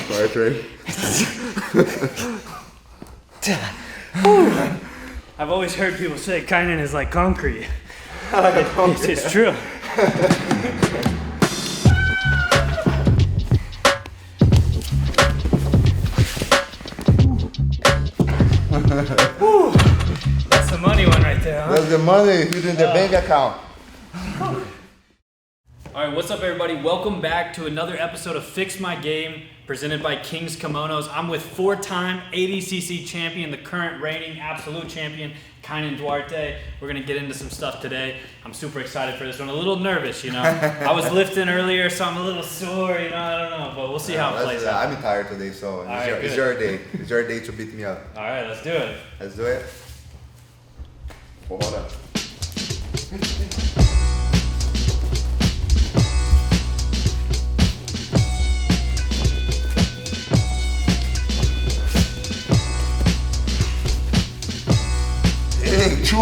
Sorry. I've always heard people say Kaynan is like concrete. It's true. That's the money one right there, huh? That's the money who's in the bank account. Alright, what's up everybody? Welcome back to another episode of Fix My Game, presented by Kingz Kimonos. I'm with four-time ADCC champion, the current reigning absolute champion, Kaynan Duarte. We're gonna get into some stuff today. I'm super excited for this one. A little nervous, you know. I was lifting earlier, so I'm a little sore, you know, I don't know, but we'll see how it plays out. I'm tired today, so Right, it's your day. It's your day to beat me up. Alright, let's do it. Let's do it. Hold up. Hey, Chu!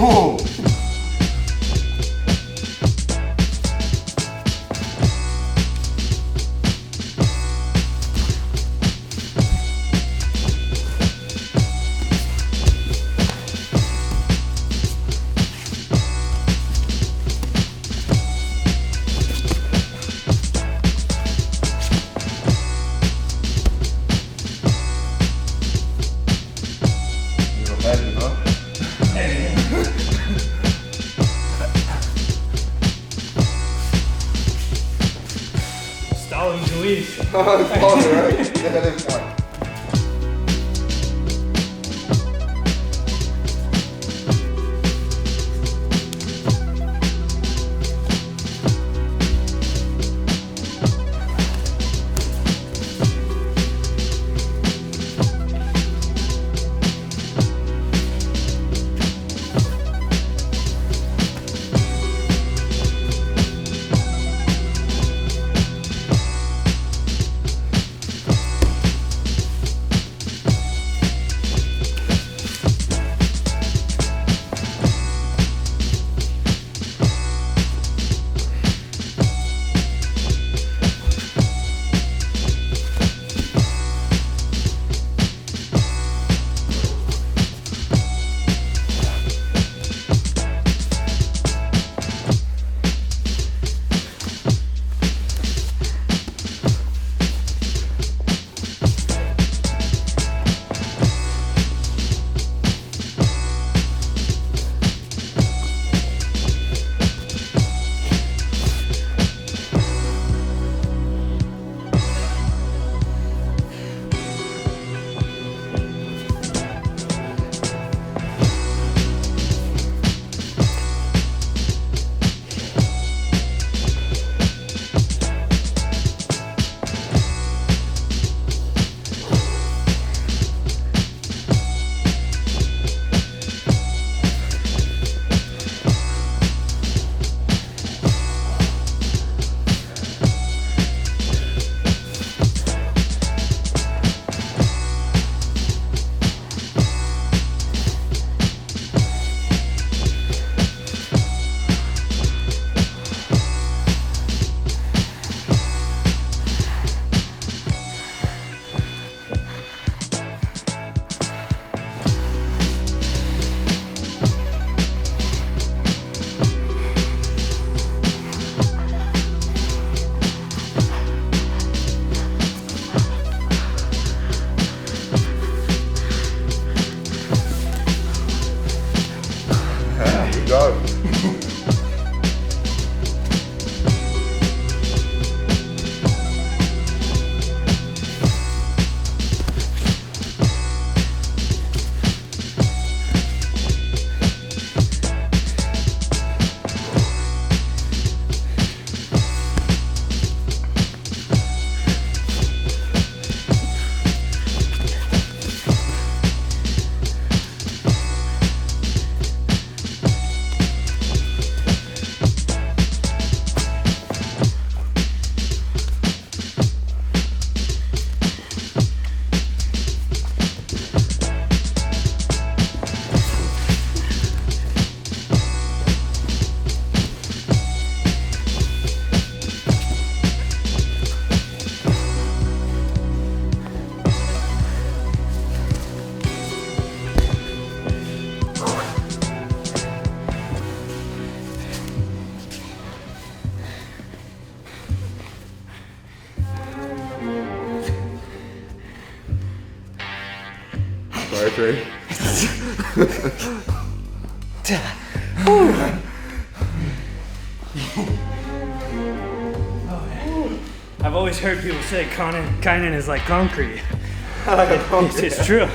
Oh, it's falling, right? Negative point. Alright, ready? I've always heard people say Kaynan is like concrete. I like a concrete. It's true.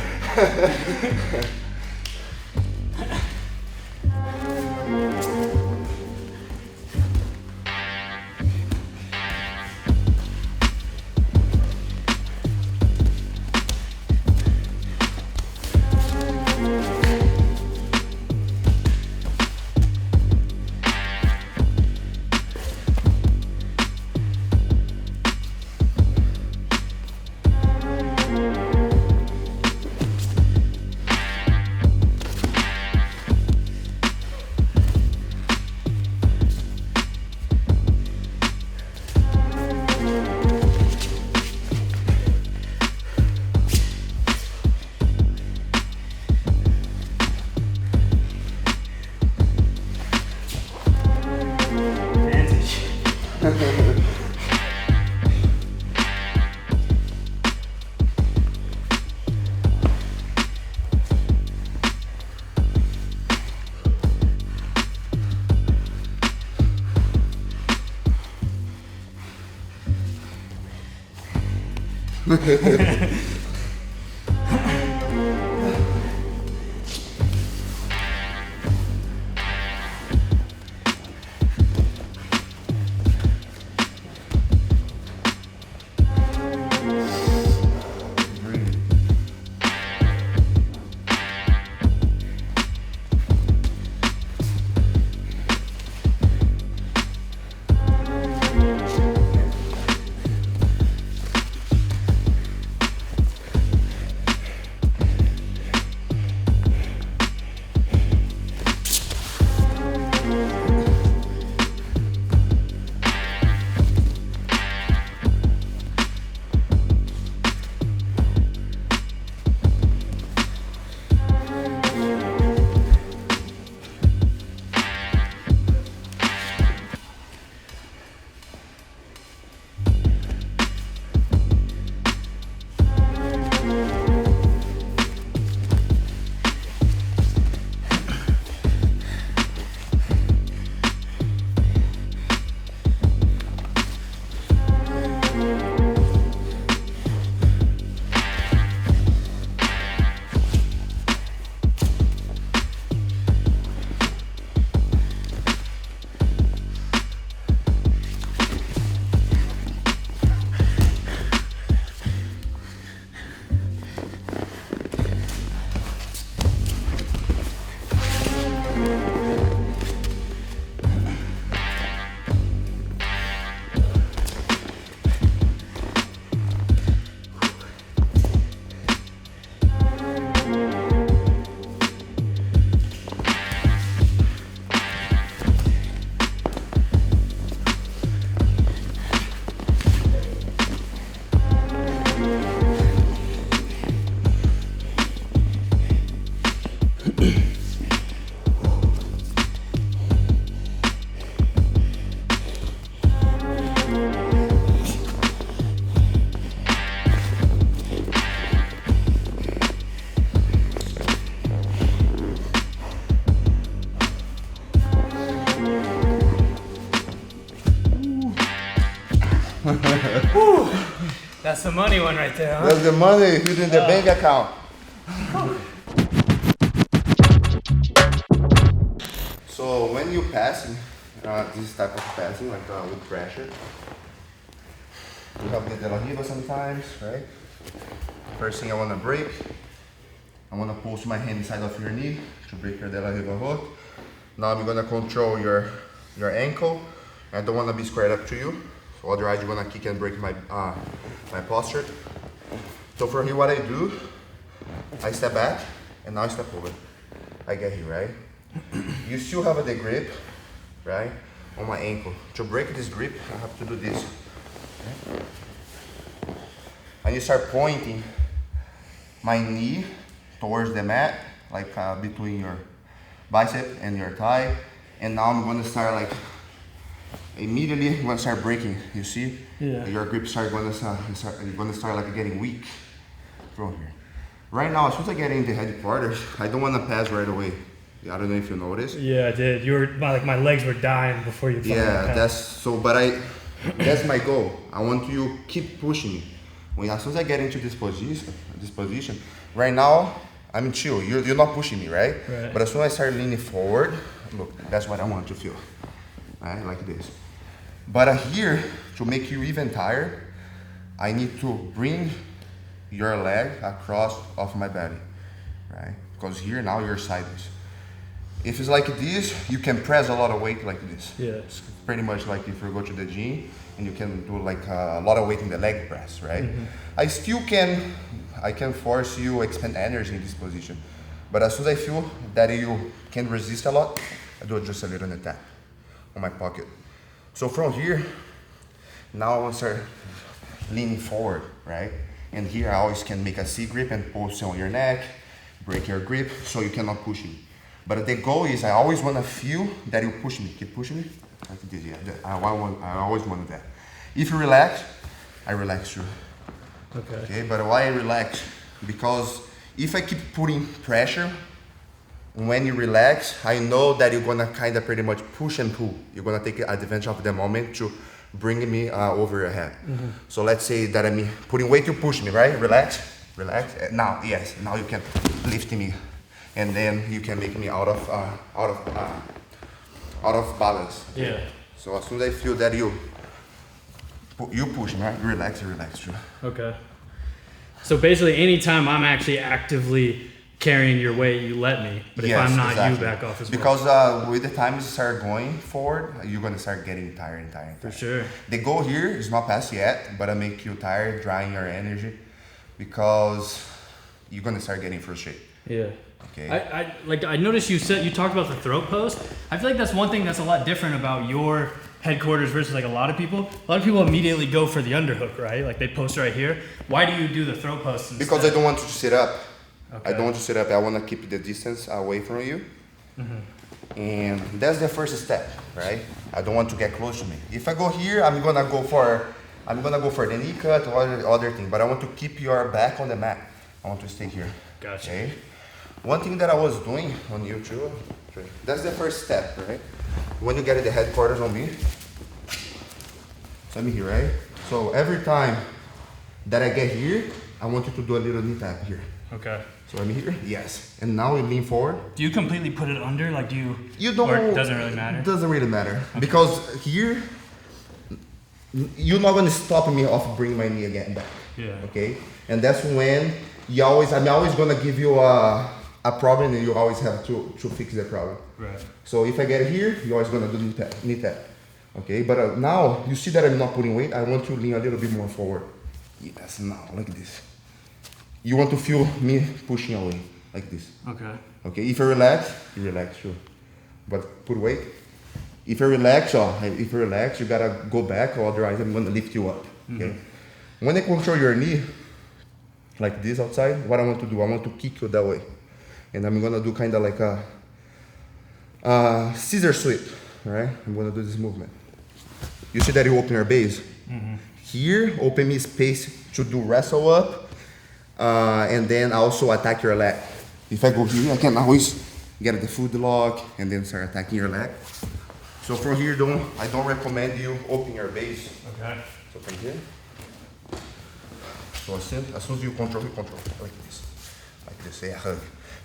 That's the money one right there, huh? That's the money within the bank account. So when you passing, this type of passing, like with pressure, you have the de la riva sometimes, right? First thing I want to break, I want to post my hand inside of your knee to break your de la riva hook. Now I'm going to control your ankle. I don't want to be squared up to you, so otherwise you're going to kick and break my my posture. So for here, what I do, I step back and now I step over. I get here, right? You still have the grip, right, on my ankle. To break this grip, I have to do this. Okay? And you start pointing my knee towards the mat, like between your bicep and your thigh. And now I'm going to start like, immediately I'm going to start breaking, you see? Yeah. Your grip you're going to start like getting weak from here. Right now, as soon as I get in the headquarters, I don't want to pass right away. I don't know if you noticed. Yeah, I did. You were my legs were dying before you. Yeah, that's my goal. I want you keep pushing me. As soon as I get into this position, right now I'm chill. You're not pushing me, right? But as soon as I start leaning forward, look, that's what I want to feel, right? Like this. But here, to make you even tired, I need to bring your leg across of my body, right? Because here now you're sideways. If it's like this, you can press a lot of weight like this. Yeah. It's pretty much like if you go to the gym and you can do like a lot of weight in the leg press, right? I still can force you expend energy in this position. But as soon as I feel that you can resist a lot, I do just a little tap on my pocket. So from here, now I want to start leaning forward, right? And here I always can make a C grip and pulse on your neck, break your grip so you cannot push me. But the goal is I always want to feel that you push me. Keep pushing me. Like this, yeah. I always want that. If you relax, I relax too. Okay, but why I relax? Because if I keep putting pressure, when you relax, I know that you're gonna kind of pretty much push and pull. You're gonna take advantage of the moment to bring me over your head. So let's say that I'm putting weight, you push me, right? Relax. Now, yes, now you can lift me, and then you can make me out of balance. Yeah. So as soon as I feel that you push me, right? Relax too. Okay. So basically, anytime I'm actually actively carrying your weight, you let me. But if I'm not, exactly. You back off as well. Because with the time you start going forward, you're gonna start getting tired. For sure. The goal here is not past yet, but I make you tired, drying your energy, because you're gonna start getting frustrated. Yeah. Okay. I noticed you talked about the throat post. I feel like that's one thing that's a lot different about your headquarters versus like a lot of people. A lot of people immediately go for the underhook, right? Like they post right here. Why do you do the throat post instead? Because I don't want to sit up. Okay. I don't want to sit up. I want to keep the distance away from you. And that's the first step, right? I don't want to get close to me. If I go here, I'm gonna go for the knee cut or other thing. But I want to keep your back on the mat. I want to stay here. Gotcha. Okay. One thing that I was doing on YouTube, that's the first step, right? When you get the headquarters on me, so I'm here, right? So every time that I get here, I want you to do a little knee tap here. Okay. So I'm here, yes. And now you lean forward. Do you completely put it under? Like you don't, or it doesn't really matter? It doesn't really matter. Okay. Because here, you're not gonna stop me off bringing my knee again back. Yeah. Okay? And that's when I'm always gonna give you a problem and you always have to fix the problem. Right. So if I get here, you're always gonna do knee tap. Okay? But now, you see that I'm not putting weight, I want to lean a little bit more forward. Yes, now, like this. You want to feel me pushing away, like this. Okay. Okay, if you relax too. But put weight. If you relax, you gotta go back, or otherwise I'm gonna lift you up. Okay. When I control your knee, like this outside, what I want to do, I want to kick you that way. And I'm gonna do kind of like a scissor sweep, right? I'm gonna do this movement. You see that you open your base? Here, open me space to do wrestle up, and then also attack your leg. If I go here, I can always get the foot lock and then start attacking your leg. So from here, I don't recommend you open your base. Okay. So from here, so as soon as you control like this, yeah, hug.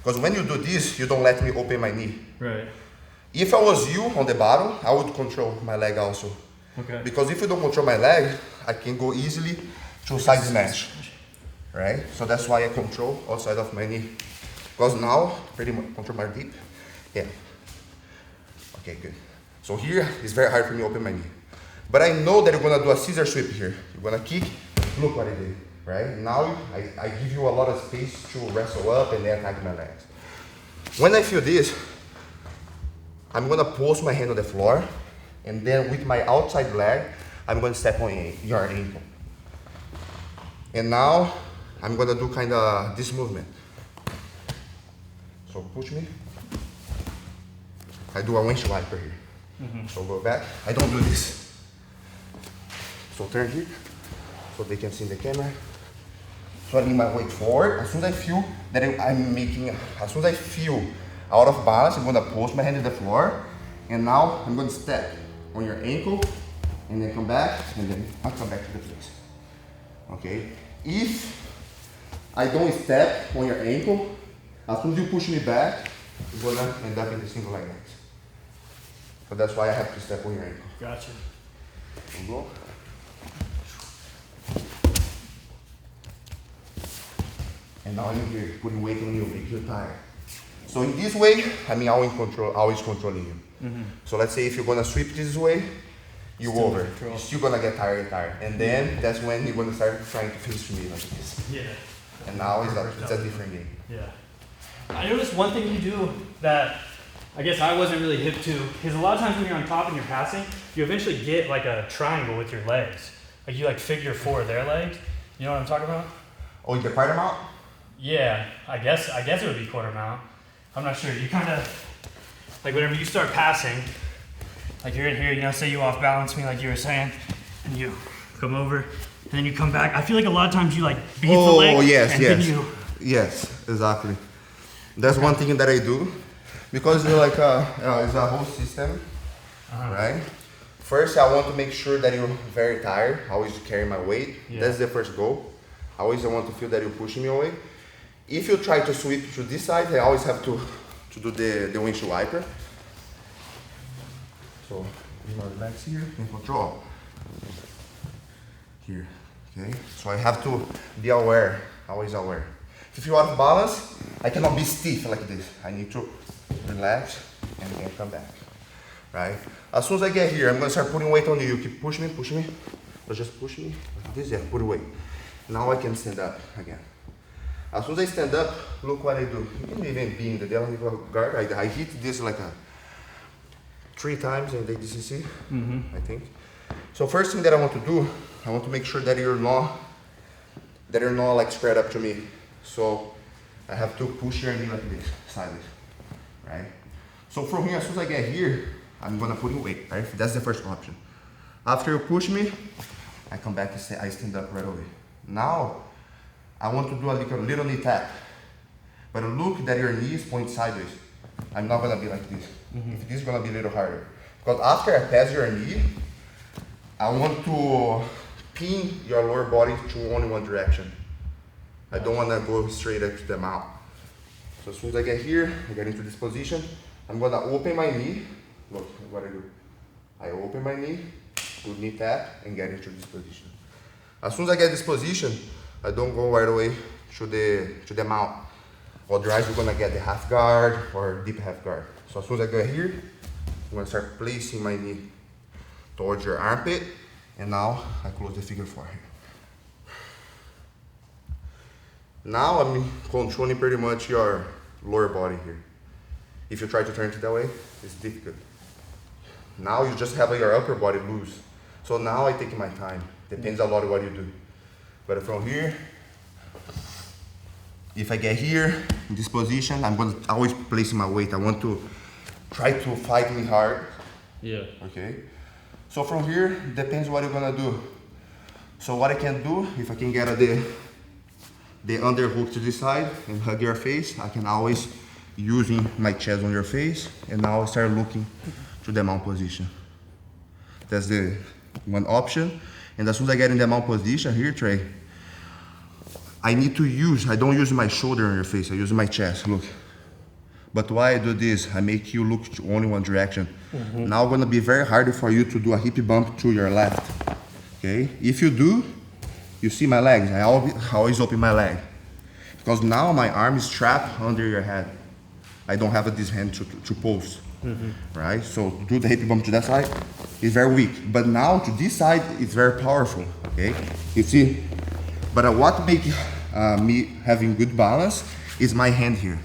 Because when you do this, you don't let me open my knee. Right. If I was you on the bottom, I would control my leg also. Okay. Because if you don't control my leg, I can go easily to side smash, right? So that's why I control outside of my knee. Because now, pretty much control my deep. Yeah. Okay, good. So here, it's very hard for me to open my knee. But I know that you're gonna do a scissor sweep here. You're gonna kick, look what I did, right? Now, I give you a lot of space to wrestle up and then attack my legs. When I feel this, I'm gonna post my hand on the floor, and then with my outside leg, I'm gonna step on your ankle. And now, I'm gonna do kind of this movement. So push me. I do a winch wiper here. So go back. I don't do this. So turn here, so they can see in the camera. So I lean my weight forward. As soon as I feel that as soon as I feel out of balance, I'm gonna post my hand in the floor. And now I'm gonna step on your ankle and then come back and then I'll come back to the place. Okay? If I don't step on your ankle, as soon as you push me back, you're gonna end up in the single leg next. So that's why I have to step on your ankle. Gotcha. Go. And now I'm here, putting weight on you, make you tired. So in this way, always controlling you. So let's say if you're gonna sweep this way, you Still over. control. You're still gonna get tired. And then that's when you're gonna start trying to face me like this. Yeah. And now it's a different game. Yeah. I noticed one thing you do that I guess I wasn't really hip to is a lot of times when you're on top and you're passing, you eventually get like a triangle with your legs. Like you like figure four their legs. You know what I'm talking about? Oh, the quarter mount? Yeah, I guess it would be quarter mount. I'm not sure. You kind of like whenever you start passing, like you're in here, you know, say you off balance me like you were saying, and you come over, and then you come back. I feel like a lot of times you like beat the leg. Oh yes, and yes. then you. Yes, exactly. That's one thing that I do, because it's like it's a whole system, right? First, I want to make sure that you're very tired. I always carry my weight. Yeah. That's the first goal. I always want to feel that you're pushing me away. If you try to sweep to this side, I always have to do the windshield wiper. So, you know, relax here and control. Here, okay? So I have to be aware, always aware. If you're out of balance, I cannot be stiff like this. I need to relax and then come back, right? As soon as I get here, I'm gonna start putting weight on you. You keep pushing me. So just push me like this, yeah, put weight. Now I can stand up again. As soon as I stand up, look what I do. You can even be in the devil guard. I hit this like 3 times in the ADCC, I think. So first thing that I want to do, I want to make sure that you're not like spread up to me. So I have to push your knee like this, sideways, right? So from here, as soon as I get here, I'm gonna put in weight, right? That's the first option. After you push me, I come back and I stand up right away. Now, I want to do a little knee tap. But look that your knees point sideways. I'm not gonna be like this. If this is gonna be a little harder. Because after I pass your knee, I want to pin your lower body to only one direction. I don't wanna go straight up to the mount. So as soon as I get here, I get into this position, I'm gonna open my knee. Look what I do. I open my knee, do knee tap, and get into this position. As soon as I get this position, I don't go right away to the mount. Otherwise, you're gonna get the half guard or deep half guard. So as soon as I get here, I'm gonna start placing my knee towards your armpit, and now I close the figure 4 here. Now I'm controlling pretty much your lower body here. If you try to turn it that way, it's difficult. Now you just have your upper body loose. So now I take my time. Depends a lot on what you do. But from here, if I get here, in this position, I'm going to always place my weight. I want to try to fight me hard. Yeah. Okay? So from here, depends what you're going to do. So what I can do, if I can get the underhook to this side and hug your face, I can always using my chest on your face, and now I start looking to the mount position. That's the one option. And as soon as I get in the mount position here, Trey, I don't use my shoulder on your face, I use my chest, look. But why I do this, I make you look to only one direction. Now it's gonna be very hard for you to do a hip bump to your left, okay? If you do, you see my legs, I always open my leg. Because now my arm is trapped under your head. I don't have this hand to pulse, right? So to do the hip bump to that side, it's very weak. But now to this side, it's very powerful, okay? You see? But what makes me having good balance is my hand here.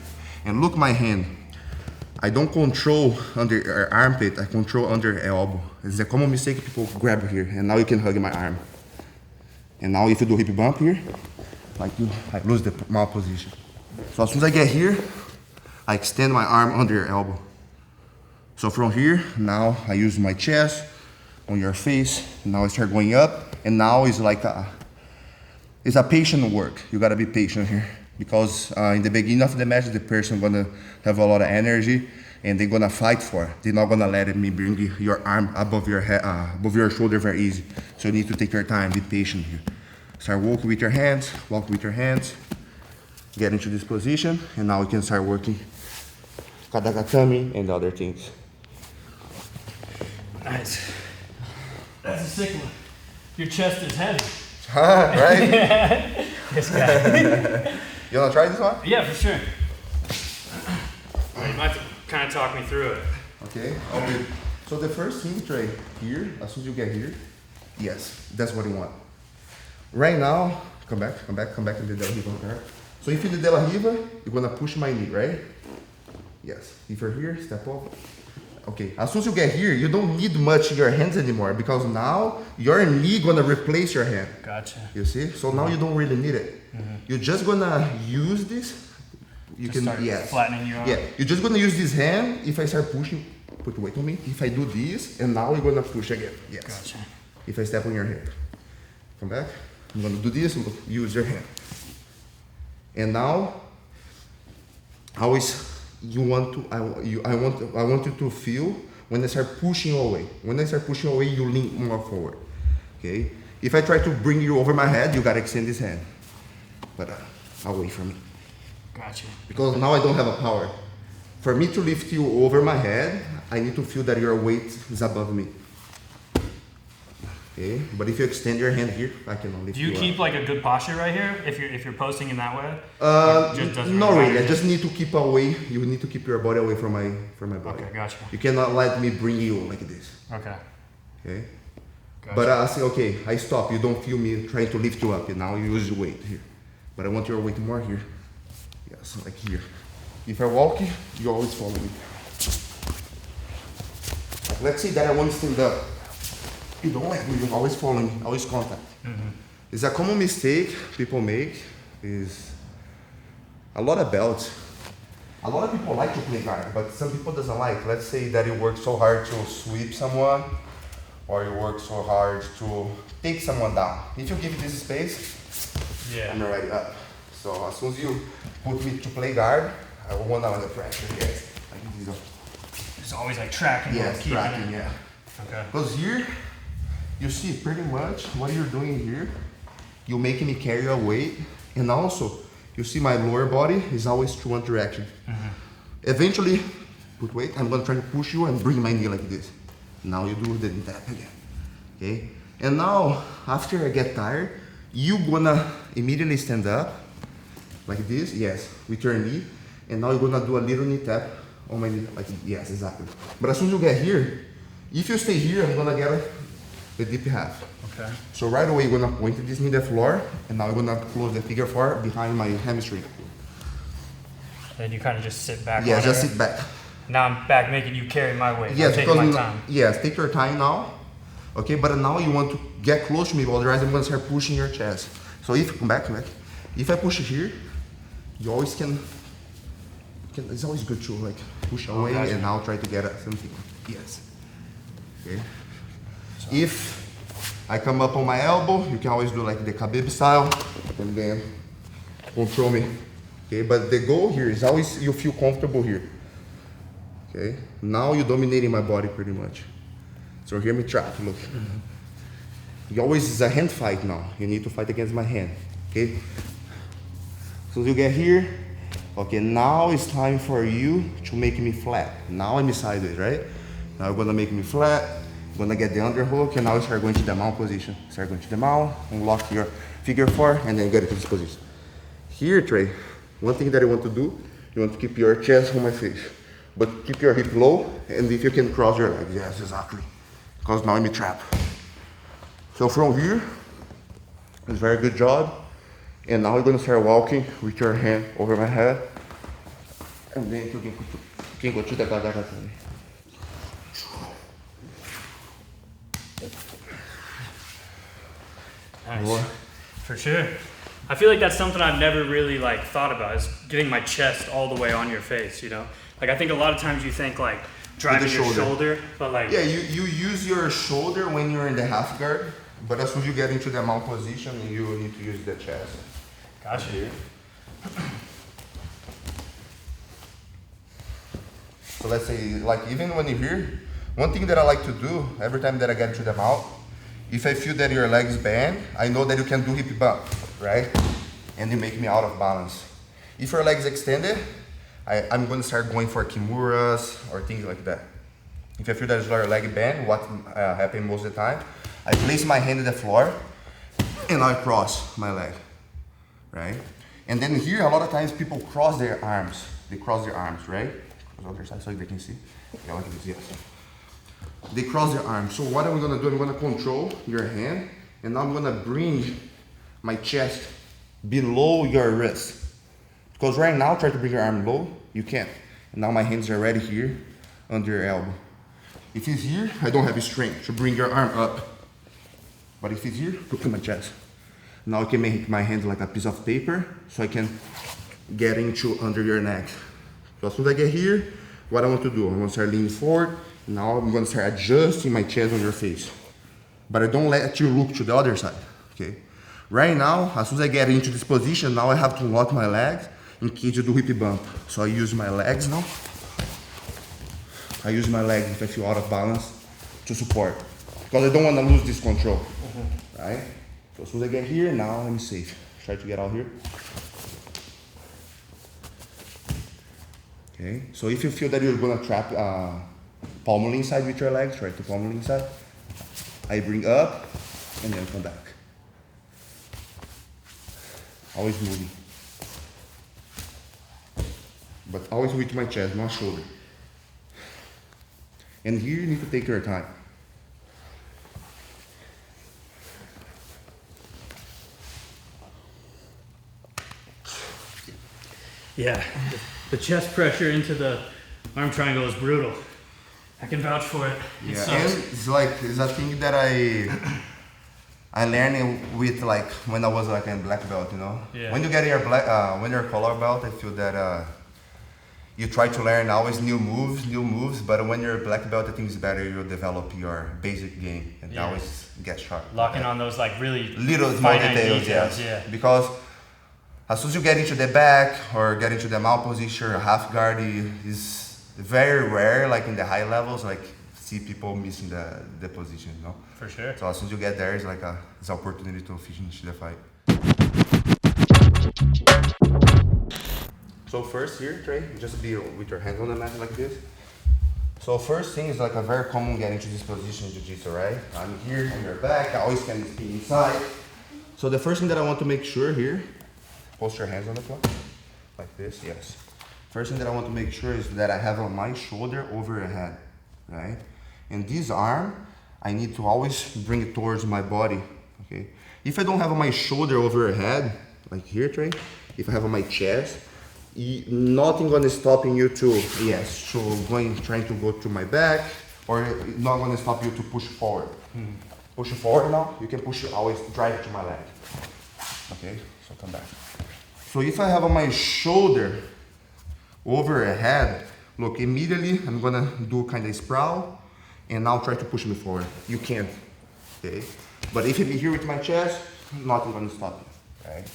And look my hand. I don't control under your armpit, I control under your elbow. It's a common mistake people grab here, and now you can hug my arm. And now if you do hip bump here, I lose the mount position. So as soon as I get here, I extend my arm under your elbow. So from here, now I use my chest on your face. Now I start going up, and now it's like it's a patient work. You gotta be patient here because in the beginning of the match, the person gonna have a lot of energy and they're gonna fight for it. They're not gonna let me bring your arm above your head, above your shoulder very easy. So you need to take your time, be patient here. Start walking with your hands, walk with your hands, get into this position, and now we can start working katagatame and other things. Nice. That's a sick one. Your chest is heavy. Right? This guy. You wanna try this one? Yeah, for sure. You might have to kind of talk me through it. Okay. So the first thing, Trey, here, as soon as you get here, yes, that's what you want. Right now, come back in the De La Riva. Okay? So if in the De La Riva, you're gonna push my knee, right? Yes. If you're here, step up. Okay. As soon as you get here, you don't need much your hands anymore because now your knee gonna replace your hand. Gotcha. You see? So now you don't really need it. You're just gonna use this. You Just can start flattening your arm. Yeah. You're just gonna use this hand. If I start pushing, put weight on me. If I do this, and now you're gonna push again. Yes. Gotcha. If I step on your hand, come back. I'm gonna do this. Use your hand. And now, always you want to. I want you to feel when I start pushing away. When I start pushing away, you lean more forward. Okay. If I try to bring you over my head, you gotta extend this hand, but away from me. Gotcha. Because now I don't have a power. For me to lift you over my head, I need to feel that your weight is above me. Okay, but if you extend your hand here, I cannot lift Do you you keep up. like a good posture right here if you're posting in that way? Just doesn't Not really really. matter? I just need to keep away. You need to keep your body away from my body. Okay, gotcha. You cannot let me bring you like this. Okay. Okay. Gotcha. But I say, okay, I stop. You don't feel me trying to lift you up. And now you use your weight here. But I want your weight more here. Yes, like here. If I walk, you always follow me. Like let's say that I want to stand up. You don't let me, you're always following, always contact. It's a common mistake people make is a lot of belts. A lot of people like to play guard, but some people doesn't like. Let's say that you work so hard to sweep someone, or you work so hard to take someone down. If you give me this space, Yeah. I'm already up. So as soon as you put me to play guard, I want to under pressure, yes. Like this. It's always like tracking. Yes, keeping tracking, it. yeah. Okay. Because here, you see pretty much what you're doing here. You're making me carry a weight, and also, you see my lower body is always to one direction. Eventually, put weight, I'm gonna try to push you and bring my knee like this. Now you do the knee tap again, okay? And now, after I get tired, you gonna immediately stand up, like this, yes, with your knee, and now you're gonna do a little knee tap on my knee, like, yes, exactly. But as soon as you get here, if you stay here, I'm gonna get the deep half. Okay. So right away, you're gonna point this knee to the floor, and now you're gonna close the figure four behind my hamstring. Then you kind of just sit back. Yeah, on just it. sit back. Now I'm back making you carry my weight. Yes, I'm taking my because time. yes, take your time now. Okay, but now you want to get close to me, otherwise I'm gonna start pushing your chest. So if come back. If I push here, you always can. It's always good to like push away gotcha. and now try to get at something. Yes. Okay. If I come up on my elbow, you can always do like the Khabib style, and then control me. Okay, but the goal here is always you feel comfortable here. Okay, now you're dominating my body pretty much. So hear me trap, look. You always, it's a hand fight now. You need to fight against my hand, okay? So you get here, okay, now it's time for you to make me flat. Now I'm sideways, right? Now you're gonna make me flat, gonna get the underhook, and now you start going to the mount position. Start going to the mount, unlock your figure four, and then get into this position. Here, Trey, one thing that you want to do, you want to keep your chest on my face. But keep your hip low, and if you can cross your legs, yes, exactly. Because now I'm in trap. So from here, it's a very good job. And now you're gonna start walking with your hand over my head. And then you can go to the guillotine. Nice. For sure. I feel like that's something I've never really like thought about is getting my chest all the way on your face, you know? Like I think a lot of times you think like driving your shoulder, but like yeah, you use your shoulder when you're in the half guard, But as soon as you get into the mount position, you need to use the chest. Gotcha. Here. So let's say, like even when you're here, one thing that I like to do every time that I get into the mount, if I feel that your leg is bent, I know that you can do hip bump, right? And you make me out of balance. If your leg is extended, I'm going to start going for Kimonos or things like that. If I feel that your leg bent, what happens most of the time, I place my hand on the floor and I cross my leg, right? And then here, a lot of times people cross their arms. They cross their arms, right? On the other side so they can see. Yeah, like this, yes. They cross their arms. So what I'm gonna do, I'm gonna control your hand and now I'm gonna bring my chest below your wrist. Because right now, try to bring your arm low, you can't. And now my hands are already here under your elbow. If it's here, I don't have strength to bring your arm up. But if it's here, look at my chest. Now I can make my hands like a piece of paper so I can get into under your neck. So as soon as I get here, what I want to do, I'm gonna start leaning forward. Now I'm gonna start adjusting my chest on your face. But I don't let you look to the other side, okay? Right now, as soon as I get into this position, now I have to lock my legs in case you do hip bump. So I use my legs now. I use my legs if I feel out of balance to support. Because I don't want to lose this control, right? So as soon as I get here, now I'm safe. Try to get out here. Okay, so if you feel that you're gonna trap pommel inside with your legs, try to pommel inside. I bring up and then come back. Always moving. But always with my chest, not shoulder. And here you need to take your time. Yeah, the chest pressure into the arm triangle is brutal. I can vouch for it. It Yeah, sucks. and it's a thing that I learned with like when I was like in black belt, you know. Yeah. When you get your when you're color belt, I feel that you try to learn always new moves. But when you're a black belt, I think it's better you develop your basic game and Yeah. always get sharp. Locking on those like really Little small finite details, yes. yeah. Because as soon as you get into the back or get into the mount position or half guard, is very rare, like in the high levels, like see people missing the position, you know. For sure. So as soon as you get there, it's like it's an opportunity to finish the fight. So first here, Trey, just be with your hands on the mat like this. So first thing is like a very common get into this position in Jiu-Jitsu, right? I'm here on your back, I always can spin inside. So the first thing that I want to make sure here, post your hands on the floor, like this, yes. First thing that I want to make sure is that I have my shoulder over your head, right? And this arm, I need to always bring it towards my body, okay? If I don't have my shoulder over your head, like here, Trey, if I have my chest, nothing gonna stopping you to, yes, to trying to go to my back, or not gonna stop you to push forward. Push forward now, you can push, always drive it to my leg. Okay, so come back. So if I have my shoulder over your head, look, immediately I'm gonna do kind of sprawl and now try to push me forward. You can't, okay? But if I'm here with my chest, nothing gonna stop you, right?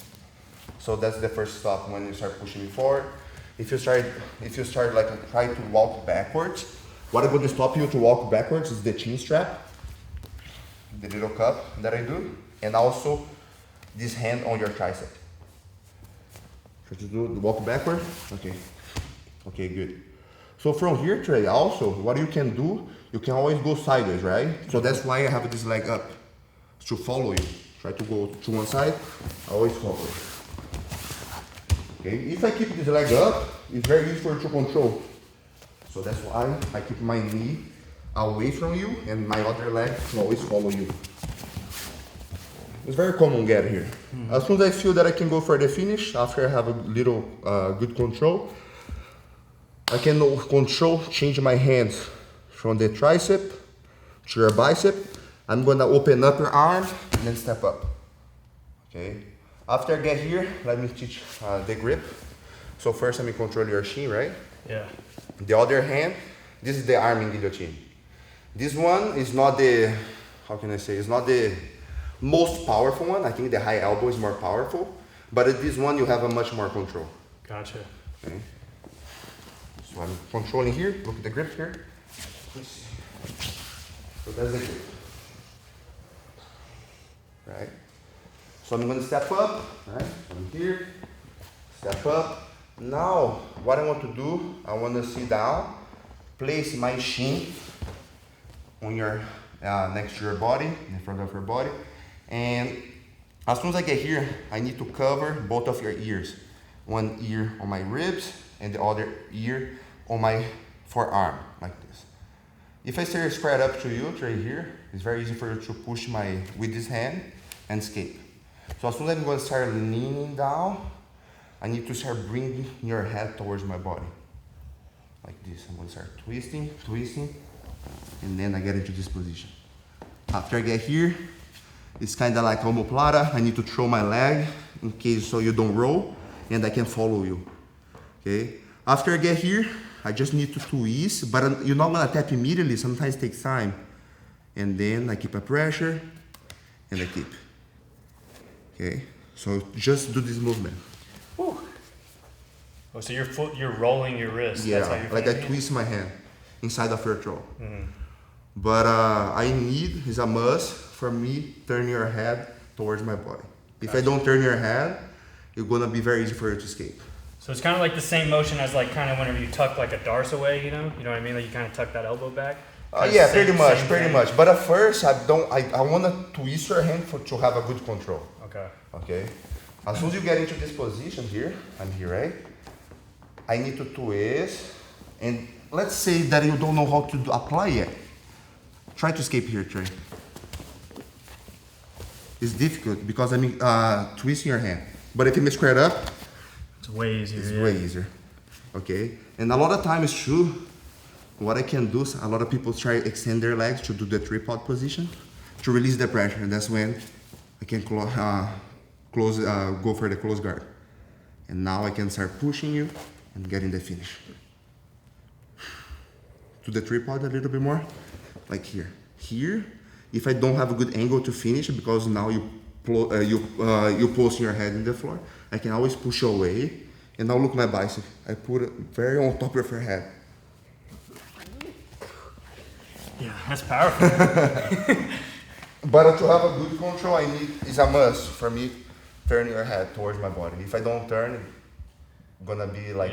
So that's the first stop when you start pushing me forward. If you start like try to walk backwards, what is going to stop you to walk backwards is the chin strap, the little cup that I do, and also this hand on your tricep. Try to do the walk backward. Okay. Okay, good. So from here, Trey, also, what you can do, you can always go sideways, right? So that's why I have this leg up, to follow you. Try to go to one side, always follow. Okay, if I keep this leg up, it's very easy for you to control. So that's why I keep my knee away from you and my other leg can always follow you. It's very common get here. As soon as I feel that I can go for the finish, after I have a little good control, I can change my hands from the tricep to your bicep. I'm gonna open up your arm and then step up. Okay. After I get here, let me teach the grip. So first let me control your shin, right? Yeah. The other hand, this is the arm in guillotine. This one is not the, how can I say, it's not the most powerful one. I think the high elbow is more powerful, but at this one you have a much more control. Gotcha. Okay. So I'm controlling here. Look at the grip here. Let's see. So that's the grip. Right. So I'm going to step up. Right. So I'm here. Step up. Now, what I want to do, I want to sit down, place my shin on your next to your body, in front of your body, and as soon as I get here, I need to cover both of your ears. One ear on my ribs and the other ear on my forearm, like this. If I stay squared up to you, right here, it's very easy for you to push with this hand and escape. So as soon as I'm going to start leaning down, I need to start bringing your head towards my body. Like this. I'm going to start twisting, and then I get into this position. After I get here, it's kind of like omoplata. I need to throw my leg in case so you don't roll, and I can follow you. Okay? After I get here, I just need to twist, but you're not going to tap immediately. Sometimes it takes time. And then I keep a pressure, and I keep. Okay? So just do this movement. Whew. Oh, so you're rolling your wrist. Yeah, that's how you're like I finishing it? twist my hand inside of your throw. But I need, is a must for me turn your head towards my body. If I don't turn your head, it's gonna be very easy for you to escape. So it's kind of like the same motion as like kind of whenever you tuck like a darce away, you know what I mean? Like you kind of tuck that elbow back. Yeah, pretty much. But at first, I want to twist your hand to have a good control. Okay. As soon as you get into this position here, I'm here, right? I need to twist, and let's say that you don't know how to apply it. Try to escape here, Trey. It's difficult because twisting your hand. But if you square it up, it's way easier. It's way easier. Okay? And a lot of times it's true. What I can do is a lot of people try to extend their legs to do the tripod position to release the pressure. And that's when I can go for the close guard. And now I can start pushing you and getting the finish. To the tripod a little bit more, like here. Here, if I don't have a good angle to finish, because now you post your head in the floor, I can always push away. And now look at my bicep. I put it very on top of your head. Yeah, that's powerful. But to have a good control, is a must for me turn your head towards my body. If I don't turn, it's gonna be like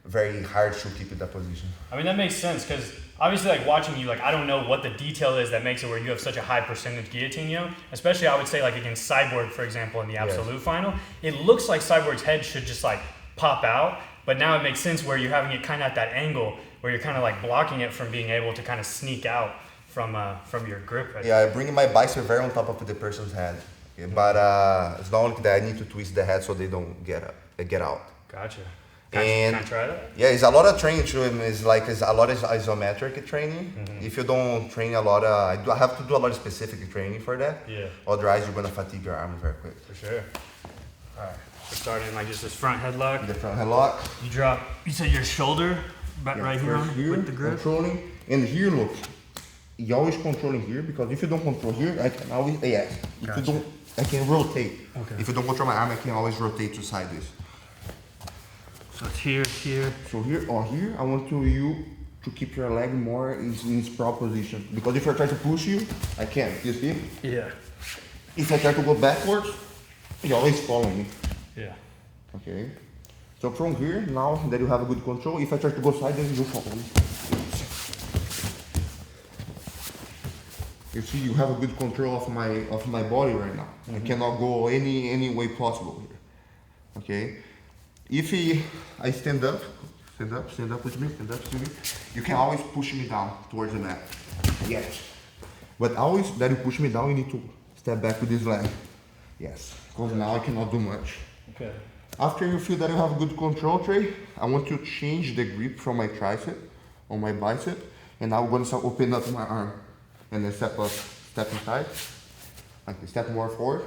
very hard to keep in that position. I mean, that makes sense because obviously, like watching you, like I don't know what the detail is that makes it where you have such a high percentage guillotine, you know? Especially, I would say like against Cyborg, for example, in the absolute final, it looks like Cyborg's head should just like pop out, but now it makes sense where you're having it kind of at that angle where you're kind of like blocking it from being able to kind of sneak out from your grip. Yeah, I bring my bicep very on top of the person's head. Okay, but it's not only that I need to twist the head so they don't get out. Gotcha. Can I try that? Yeah, it's a lot of training too. It's a lot of isometric training. If you don't train a lot, I have to do a lot of specific training for that. Yeah. Otherwise, you're gonna fatigue your arms very quick. For sure. All right. So starting like just this front headlock. The front headlock. You drop. You said your shoulder, right here with the grip. Controlling, and here look. You're always controlling here because if you don't control here, I can always If you don't, I can rotate. Okay. If you don't control my arm, I can always rotate to side this. So it's here. So here, I want you to keep your leg more in sprawl position. Because if I try to push you, I can't. You see? Yeah. If I try to go backwards, you're always following me. Yeah. Okay. So from here, now that you have a good control, if I try to go sideways, you follow me. You see, you have a good control of my body right now. I cannot go any way possible here. Okay. If I stand up with me, you can always push me down towards the mat. Yes. But always that you push me down, you need to step back with this leg. Yes. Because now I cannot do much. Okay. After you feel that you have good control, Trey, I want to change the grip from my tricep on my bicep, and I'm going to start opening up my arm. And then step inside, like this, step more forward.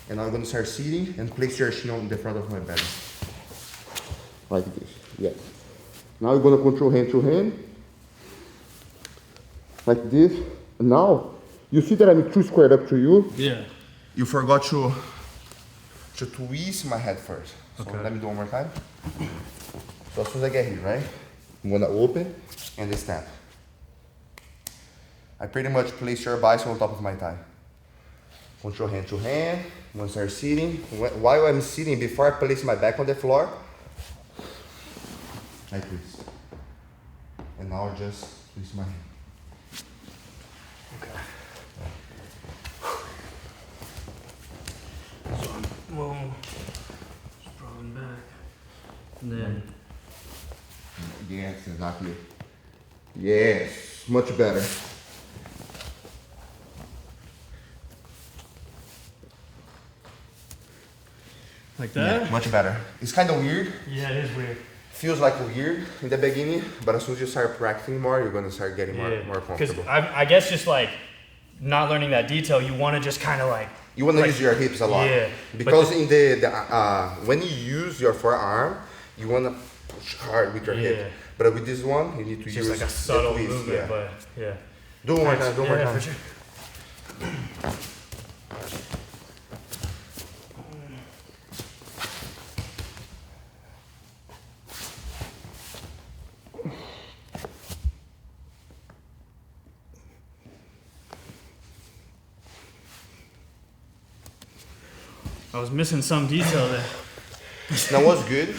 And I'm going to start seating and place your shin on the front of my belly. Like this, yes. Now you're going to control hand to hand. Like this. And now You see that I'm too squared up to you? Yeah. You forgot to twist my head first. So Okay. let me do one more time. So as soon as I get here, right? I'm gonna open and snap. I pretty much place your bicep on top of my thigh. Control hand to hand. Once I'm sitting, while I'm sitting, before I place my back on the floor, I twist. And now I just twist my hand. Okay. So I'm sprawling back. And then. Yes, exactly. Yes, much better. Like that? Yeah, much better. It's kind of weird. Yeah, it is weird. Feels like weird in the beginning, but as soon as you start practicing more, you're gonna start getting more comfortable. Because I guess just like not learning that detail, you want to just kind of like. You want to use your hips a lot. Yeah. Because in when you use your forearm, you want to push hard with your hip. But with this one, you need to use like a subtle twist, movement, but yeah. Do one more time, do one more time. For sure. I was missing some detail there. That was good,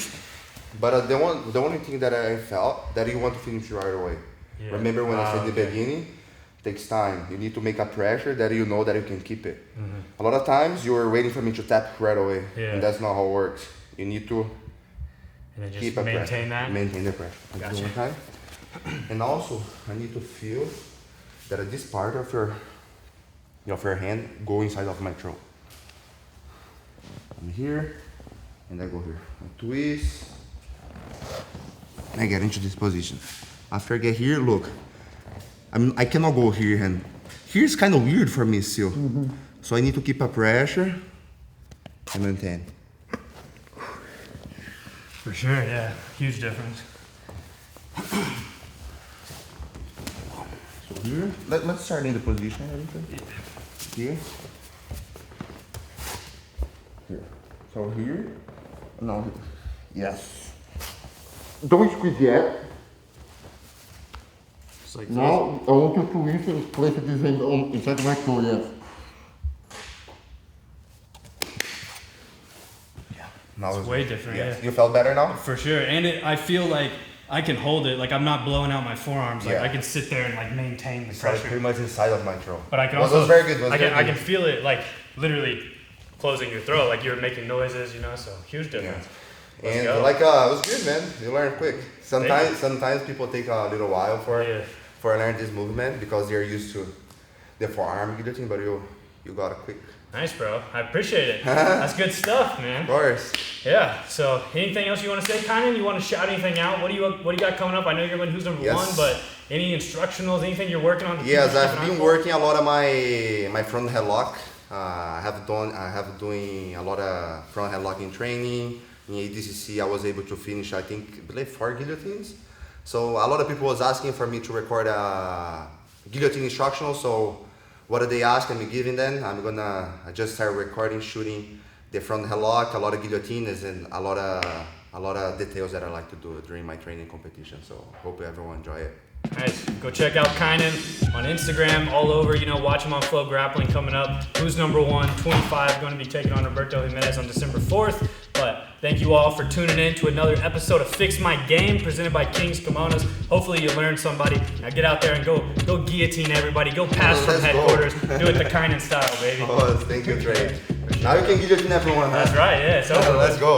but the only thing that I felt that you want to finish right away. Yeah. Remember when I said in the beginning, takes time. You need to make a pressure that you know that you can keep it. A lot of times you are waiting for me to tap right away, and that's not how it works. You need to keep a maintain pressure. That. Maintain the pressure. Gotcha. One time. And also, I need to feel that this part of your hand go inside of my throat. I'm here, and I go here. I twist, and I get into this position. After I get here, look, I cannot go here, and here's kind of weird for me still. So I need to keep a pressure and maintain. For sure, yeah, huge difference. So here, let's start in the position. Here. Here. So here. No. Yes. Don't squeeze yet. Just like now I want you to twist and place this hand on inside my toe. Yes. Yeah. Now it's way different. Yeah. You felt better now? For sure, and I feel like I can hold it. Like I'm not blowing out my forearms. Like I can sit there and like maintain the pressure. Pretty much inside of my throat. But I can also. Also, very good. I can feel it like literally closing your throat, like you're making noises, so huge difference. Yeah. And it was good, man. You learn quick. Sometimes people take a little while for learn this movement because they're used to the forearm guillotine, but you got it quick. Nice, bro. I appreciate it. That's good stuff, man. Of course. Yeah. So, anything else you want to say, Kaynan? You want to shout anything out? What do you got coming up? I know you're going who's number one, but any instructionals, anything you're working on? Yes, I've been working a lot of my front headlock. I have doing a lot of front headlocking training. In ADCC, I was able to finish, I believe 4 guillotines. So a lot of people was asking for me to record a guillotine instructional. So what they ask, I'm giving them. I just start recording, shooting the front headlock, a lot of guillotines, and a lot of details that I like to do during my training competition. So hope everyone enjoy it. Nice. Go check out Kaynan on Instagram, all over. Watch him on FloGrappling coming up. Who's number one? 25 going to be taking on Roberto Jimenez on December 4th. But thank you all for tuning in to another episode of Fix My Game, presented by Kingz Kimonos. Hopefully you learned somebody. Now get out there and go guillotine everybody. Go pass from headquarters. Do it the Kaynan style, baby. Oh, thank you, Trey. Now you can guillotine everyone. That's right. Yeah. So let's go.